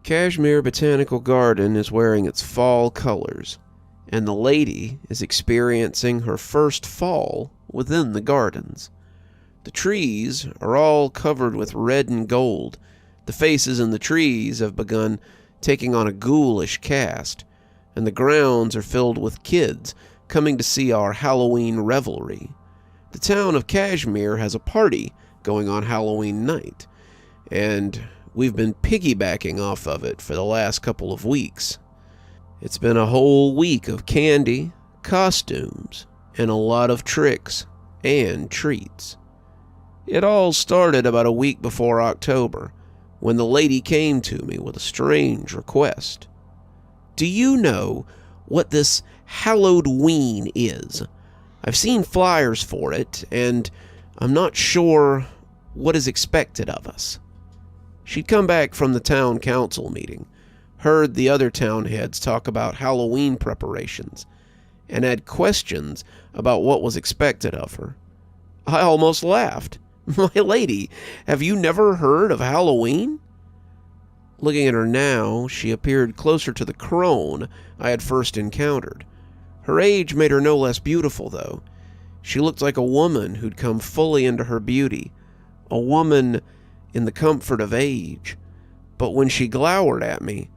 Cashmere Botanical Garden is wearing its fall colors, and the lady is experiencing her first fall within the gardens. The trees are all covered with red and gold. The faces in the trees have begun taking on a ghoulish cast, and the grounds are filled with kids coming to see our Halloween revelry. The town of Cashmere has a party going on Halloween night, and we've been piggybacking off of it for the last couple of weeks. It's been a whole week of candy, costumes, and a lot of tricks and treats. It all started about a week before October, when the lady came to me with a strange request. Do you know what this Halloween is? I've seen flyers for it, and I'm not sure what is expected of us. She'd come back from the town council meeting, heard the other town heads talk about Halloween preparations, and had questions about what was expected of her. I almost laughed. My lady, have you never heard of Halloween? Looking at her now, she appeared closer to the crone I had first encountered. Her age made her no less beautiful, though. She looked like a woman who'd come fully into her beauty, a woman in the comfort of age. But when she glowered at me,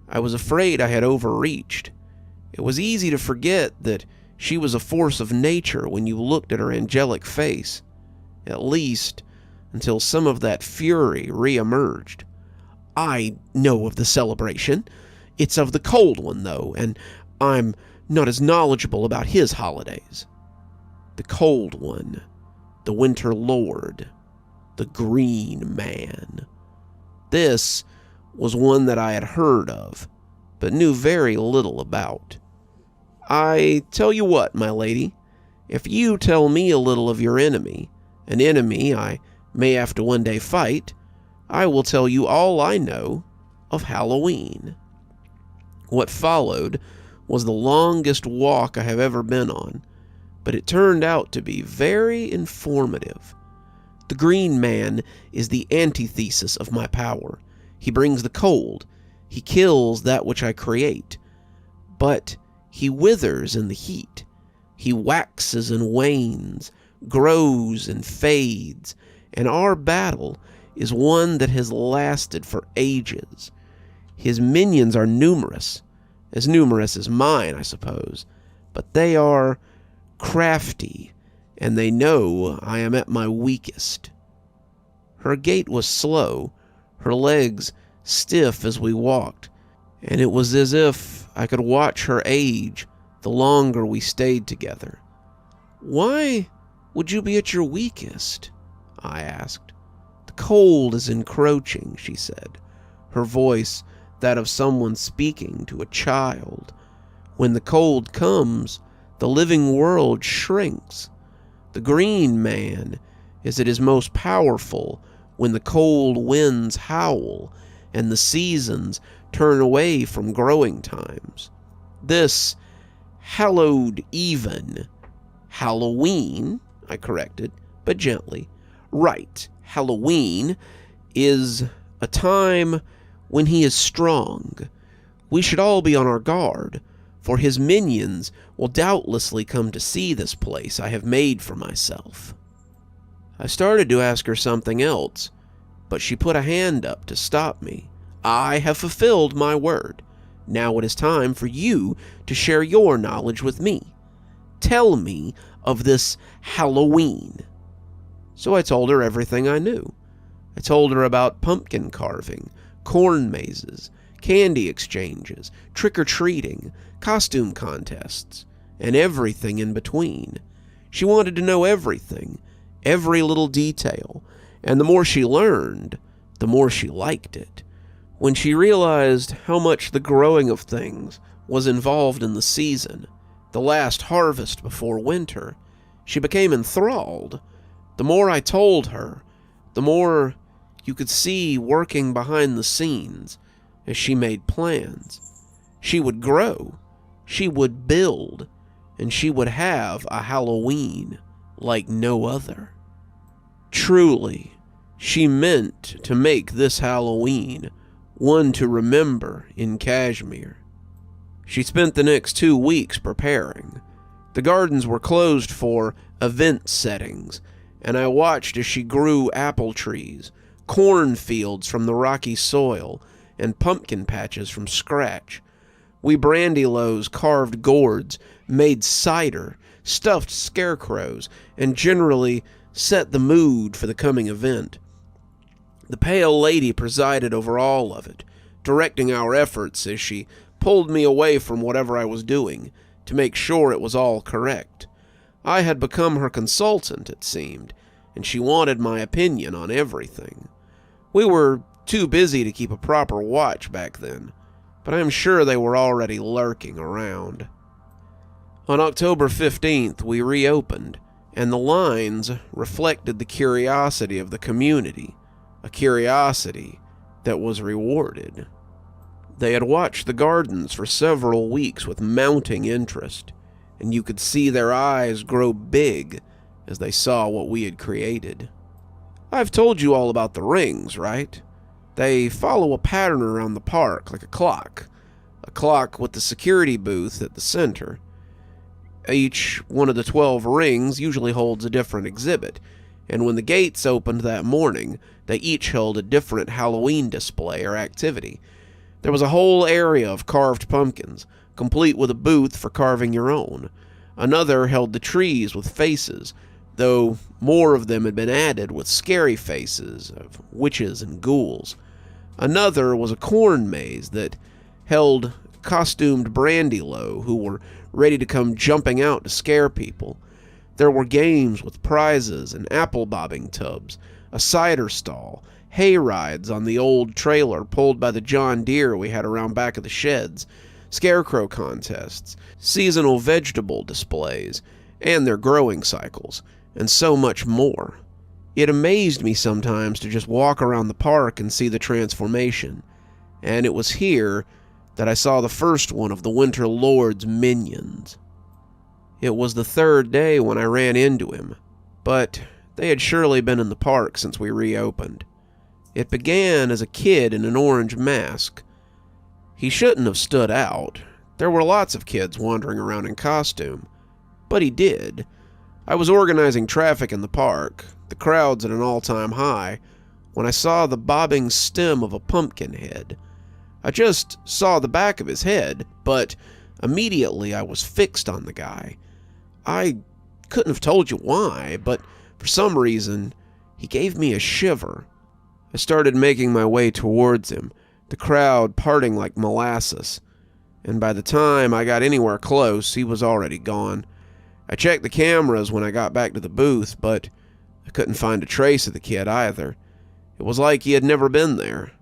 I was afraid I had overreached. It was easy to forget that she was a force of nature when you looked at her angelic face, at least until some of that fury re-emerged. I know of the celebration. It's of the cold one, though, and I'm not as knowledgeable about his holidays. The cold one, the Winter Lord, the Green Man. This was one that I had heard of, but knew very little about. I tell you what, my lady, if you tell me a little of your enemy, an enemy I may have to one day fight, I will tell you all I know of Halloween. What followed was the longest walk I have ever been on, but it turned out to be very informative. The Green Man is the antithesis of my power. He brings the cold. He kills that which I create. But he withers in the heat. He waxes and wanes, grows and fades, and our battle is one that has lasted for ages. His minions are numerous as mine, I suppose, but they are crafty, and they know I am at my weakest. Her gait was slow, her legs stiff as we walked, and it was as if I could watch her age the longer we stayed together. Why would you be at your weakest? I asked. The cold is encroaching, she said, her voice that of someone speaking to a child. When the cold comes, the living world shrinks. The Green Man is at his most powerful when the cold winds howl and the seasons turn away from growing times. This hallowed even. Halloween, I corrected, but gently. Right, Halloween is a time when he is strong. We should all be on our guard, for his minions will doubtlessly come to see this place I have made for myself. I started to ask her something else, but she put a hand up to stop me. I have fulfilled my word. Now it is time for you to share your knowledge with me. Tell me of this Halloween. So I told her everything I knew. I told her about pumpkin carving, corn mazes, candy exchanges, trick-or-treating, costume contests, and everything in between. She wanted to know everything, every little detail, and the more she learned, the more she liked it. When she realized how much the growing of things was involved in the season, the last harvest before winter, she became enthralled. The more I told her, the more you could see working behind the scenes as she made plans. She would grow, she would build, and she would have a Halloween like no other. Truly, she meant to make this Halloween one to remember in Cashmere. She spent the next 2 weeks preparing. The gardens were closed for event settings, and I watched as she grew apple trees, cornfields from the rocky soil, and pumpkin patches from scratch. We brandy-lows carved gourds, made cider, stuffed scarecrows, and generally set the mood for the coming event. The Pale Lady presided over all of it, directing our efforts as she pulled me away from whatever I was doing to make sure it was all correct. I had become her consultant, it seemed, and she wanted my opinion on everything. We were too busy to keep a proper watch back then, but I am sure they were already lurking around. On October 15th, we reopened, and the lines reflected the curiosity of the community, a curiosity that was rewarded. They had watched the gardens for several weeks with mounting interest, and you could see their eyes grow big as they saw what we had created. I've told you all about the rings, right? They follow a pattern around the park like a clock with the security booth at the center. Each one of the 12 rings usually holds a different exhibit, and when the gates opened that morning, they each held a different Halloween display or activity. There was a whole area of carved pumpkins, complete with a booth for carving your own. Another held the trees with faces, though more of them had been added with scary faces of witches and ghouls. Another was a corn maze that held costumed brandy-low who were ready to come jumping out to scare people. There were games with prizes and apple-bobbing tubs, a cider stall, hay rides on the old trailer pulled by the John Deere we had around back of the sheds, scarecrow contests, seasonal vegetable displays, and their growing cycles, and so much more. It amazed me sometimes to just walk around the park and see the transformation, and it was here that I saw the first one of the Winter Lord's minions. It was the 3rd day when I ran into him, but they had surely been in the park since we reopened. It began as a kid in an orange mask. He shouldn't have stood out. There were lots of kids wandering around in costume, but he did. I was organizing traffic in the park, the crowds at an all-time high, when I saw the bobbing stem of a pumpkin head. I just saw the back of his head, but immediately I was fixed on the guy. I couldn't have told you why, but for some reason, he gave me a shiver. I started making my way towards him, the crowd parting like molasses, and by the time I got anywhere close, he was already gone. I checked the cameras when I got back to the booth, but I couldn't find a trace of the kid either. It was like he had never been there,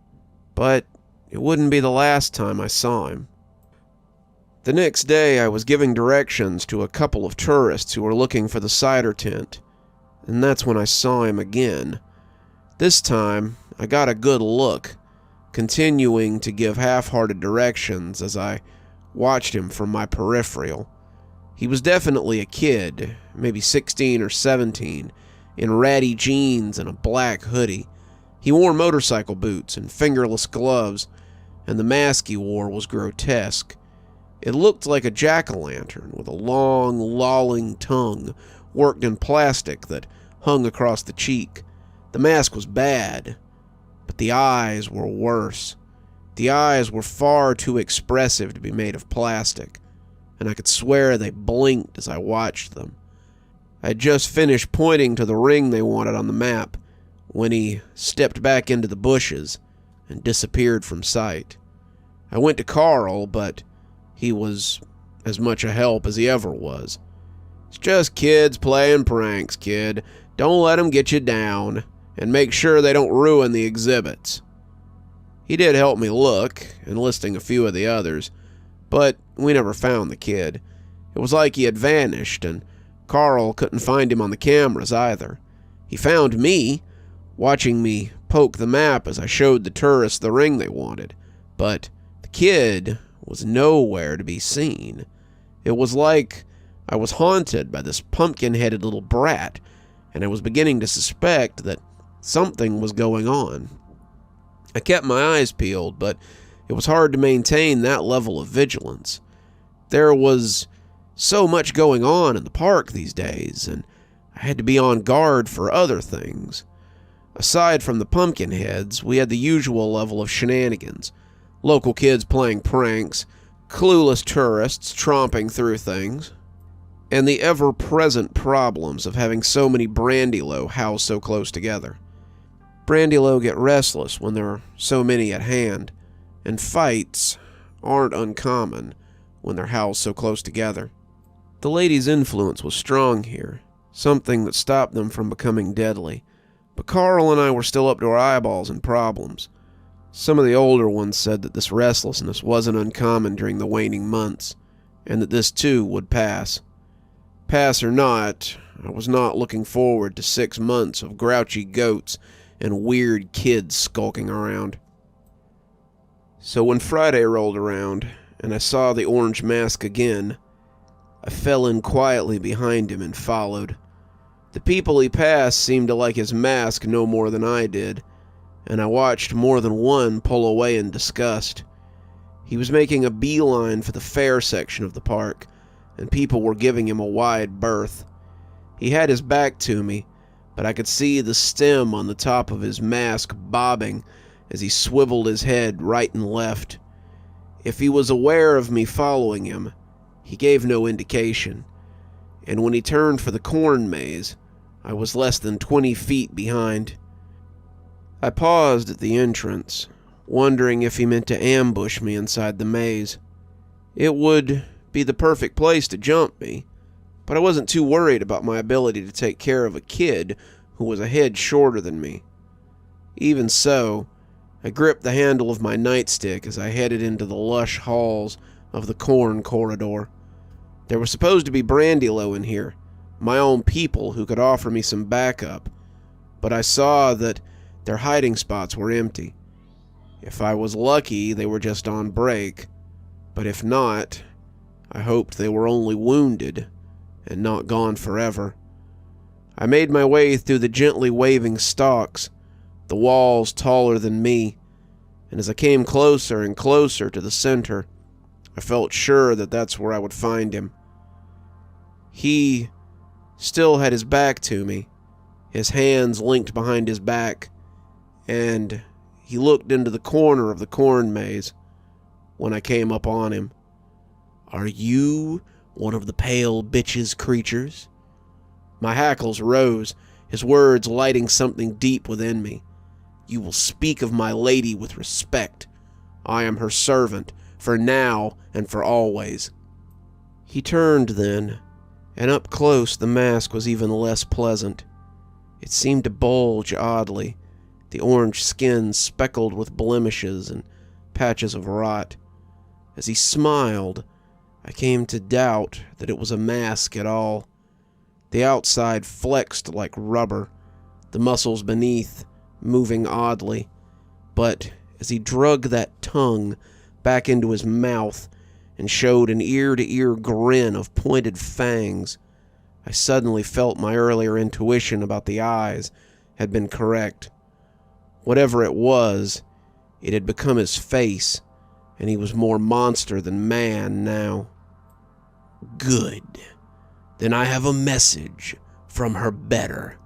but it wouldn't be the last time I saw him. The next day, I was giving directions to a couple of tourists who were looking for the cider tent, and that's when I saw him again. This time, I got a good look, continuing to give half-hearted directions as I watched him from my peripheral. He was definitely a kid, maybe 16 or 17, in ratty jeans and a black hoodie. He wore motorcycle boots and fingerless gloves, and the mask he wore was grotesque. It looked like a jack-o'-lantern with a long, lolling tongue worked in plastic that hung across the cheek. The mask was bad, but the eyes were worse. The eyes were far too expressive to be made of plastic, and I could swear they blinked as I watched them. I had just finished pointing to the ring they wanted on the map when he stepped back into the bushes and disappeared from sight. I went to Carl, but he was as much a help as he ever was. "It's just kids playing pranks, kid. Don't let them get you down, and make sure they don't ruin the exhibits." He did help me look, enlisting a few of the others, but we never found the kid. It was like he had vanished, and Carl couldn't find him on the cameras either. He found me, watching me poke the map as I showed the tourists the ring they wanted, but the kid was nowhere to be seen. It was like I was haunted by this pumpkin-headed little brat, and I was beginning to suspect that something was going on. I kept my eyes peeled, but it was hard to maintain that level of vigilance. There was so much going on in the park these days, and I had to be on guard for other things. Aside from the pumpkin heads, we had the usual level of shenanigans. Local kids playing pranks, clueless tourists tromping through things, and the ever-present problems of having so many brandylow housed so close together. Brandylow get restless when there are so many at hand, and fights aren't uncommon when they're housed so close together. The lady's influence was strong here, something that stopped them from becoming deadly, but Carl and I were still up to our eyeballs in problems. Some of the older ones said that this restlessness wasn't uncommon during the waning months, and that this too would pass. Pass or not, I was not looking forward to 6 months of grouchy goats and weird kids skulking around. So when Friday rolled around, and I saw the orange mask again, I fell in quietly behind him and followed. The people he passed seemed to like his mask no more than I did, and I watched more than one pull away in disgust. He was making a beeline for the fair section of the park, and people were giving him a wide berth. He had his back to me, but I could see the stem on the top of his mask bobbing as he swiveled his head right and left. If he was aware of me following him, he gave no indication, and when he turned for the corn maze, I was less than 20 feet behind. I paused at the entrance, wondering if he meant to ambush me inside the maze. It would be the perfect place to jump me, but I wasn't too worried about my ability to take care of a kid who was a head shorter than me. Even so, I gripped the handle of my nightstick as I headed into the lush halls of the corn corridor. There was supposed to be brandylow in here, my own people who could offer me some backup, but I saw that their hiding spots were empty. If I was lucky, they were just on break, but if not, I hoped they were only wounded and not gone forever. I made my way through the gently waving stalks, the walls taller than me, and as I came closer and closer to the center, I felt sure that that's where I would find him. He still had his back to me, his hands linked behind his back, and he looked into the corner of the corn maze when I came up on him. "Are you one of the pale bitch's creatures?" My hackles rose, his words lighting something deep within me. "You will speak of my lady with respect. I am her servant, for now and for always." He turned then, and up close the mask was even less pleasant. It seemed to bulge oddly, the orange skin speckled with blemishes and patches of rot. As he smiled, I came to doubt that it was a mask at all. The outside flexed like rubber, the muscles beneath moving oddly, but as he drug that tongue back into his mouth and showed an ear-to-ear grin of pointed fangs, I suddenly felt my earlier intuition about the eyes had been correct. Whatever it was, it had become his face, and he was more monster than man now. "Good. Then I have a message from her better."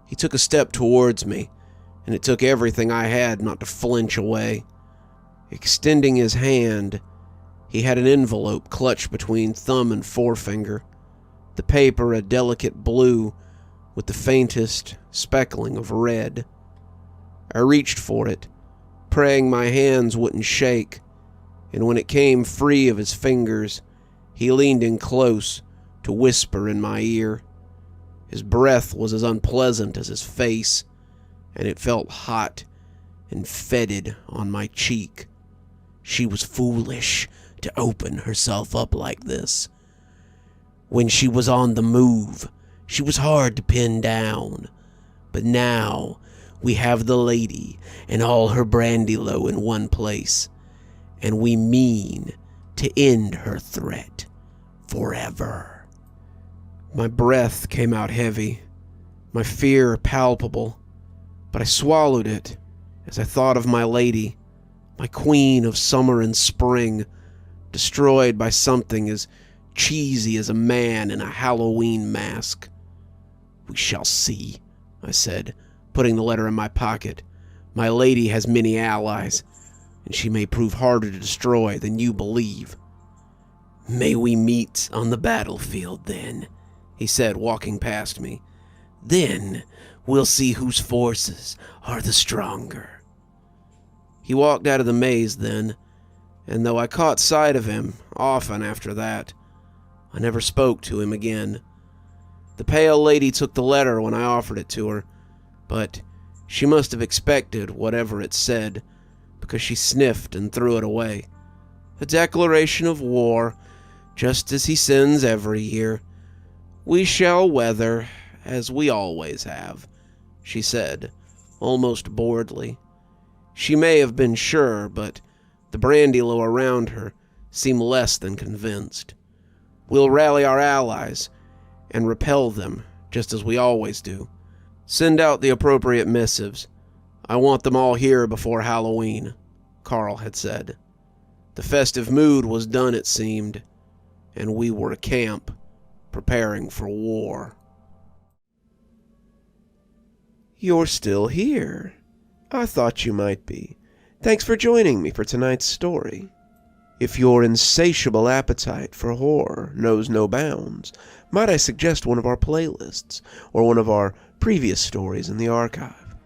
He took a step towards me, and it took everything I had not to flinch away. Extending his hand, he had an envelope clutched between thumb and forefinger, the paper a delicate blue with the faintest speckling of red. I reached for it, praying my hands wouldn't shake, and when it came free of his fingers, he leaned in close to whisper in my ear. His breath was as unpleasant as his face, and it felt hot and fetid on my cheek. She was foolish to open herself up like this. When she was on the move, she was hard to pin down. But now we have the lady and all her brandylow in one place, and we mean to end her threat forever. My breath came out heavy, my fear palpable, but I swallowed it as I thought of my lady, my queen of summer and spring, destroyed by something as cheesy as a man in a Halloween mask. "We shall see," I said, putting the letter in my pocket. "My lady has many allies, and she may prove harder to destroy than you believe." "May we meet on the battlefield, then," he said, walking past me. "Then we'll see whose forces are the stronger." He walked out of the maze then, and though I caught sight of him often after that, I never spoke to him again. The pale lady took the letter when I offered it to her, but she must have expected whatever it said, because she sniffed and threw it away. A declaration of war, just as he sends every year. "We shall weather, as we always have," she said, almost boredly. She may have been sure, but the brandy-low around her seemed less than convinced. "We'll rally our allies and repel them, just as we always do. Send out the appropriate missives. I want them all here before Halloween," Carl had said. The festive mood was done, it seemed, and we were at camp, preparing for war. You're still here. I thought you might be. Thanks for joining me for tonight's story. If your insatiable appetite for horror knows no bounds, might I suggest one of our playlists, or one of our previous stories in the archive?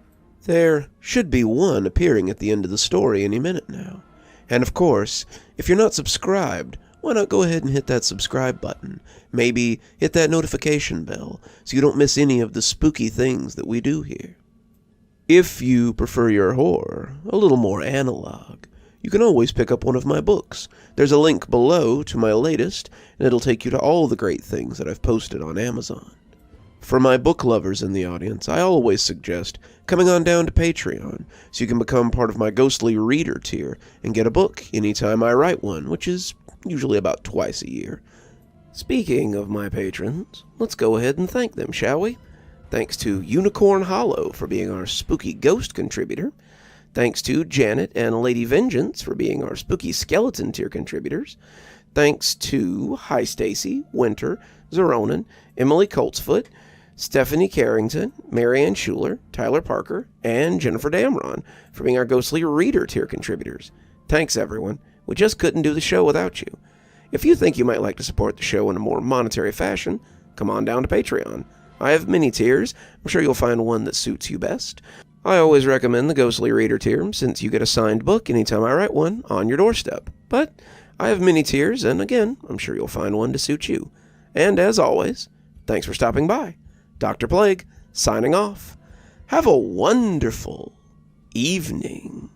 There should be one appearing at the end of the story any minute now. And of course, if you're not subscribed, why not go ahead and hit that subscribe button? Maybe hit that notification bell so you don't miss any of the spooky things that we do here. If you prefer your horror a little more analog, you can always pick up one of my books. There's a link below to my latest, and it'll take you to all the great things that I've posted on Amazon. For my book lovers in the audience, I always suggest coming on down to Patreon so you can become part of my ghostly reader tier and get a book anytime I write one, which is usually about twice a year. Speaking of my patrons, let's go ahead and thank them, shall we? Thanks to Unicorn Hollow for being our spooky ghost contributor. Thanks to Janet and Lady Vengeance for being our spooky skeleton tier contributors. Thanks to Hi Stacy, Winter, Xaronan, Emily Coltsfoot, Stephanie Carrington, Marianne Schuler, Tyler Parker, and Jennifer Damron for being our ghostly reader tier contributors. Thanks, everyone. We just couldn't do the show without you. If you think you might like to support the show in a more monetary fashion, come on down to Patreon. I have many tiers. I'm sure you'll find one that suits you best. I always recommend the Ghostly Reader tier, since you get a signed book anytime I write one on your doorstep. But I have many tiers, and again, I'm sure you'll find one to suit you. And as always, thanks for stopping by. Dr. Plague, signing off. Have a wonderful evening.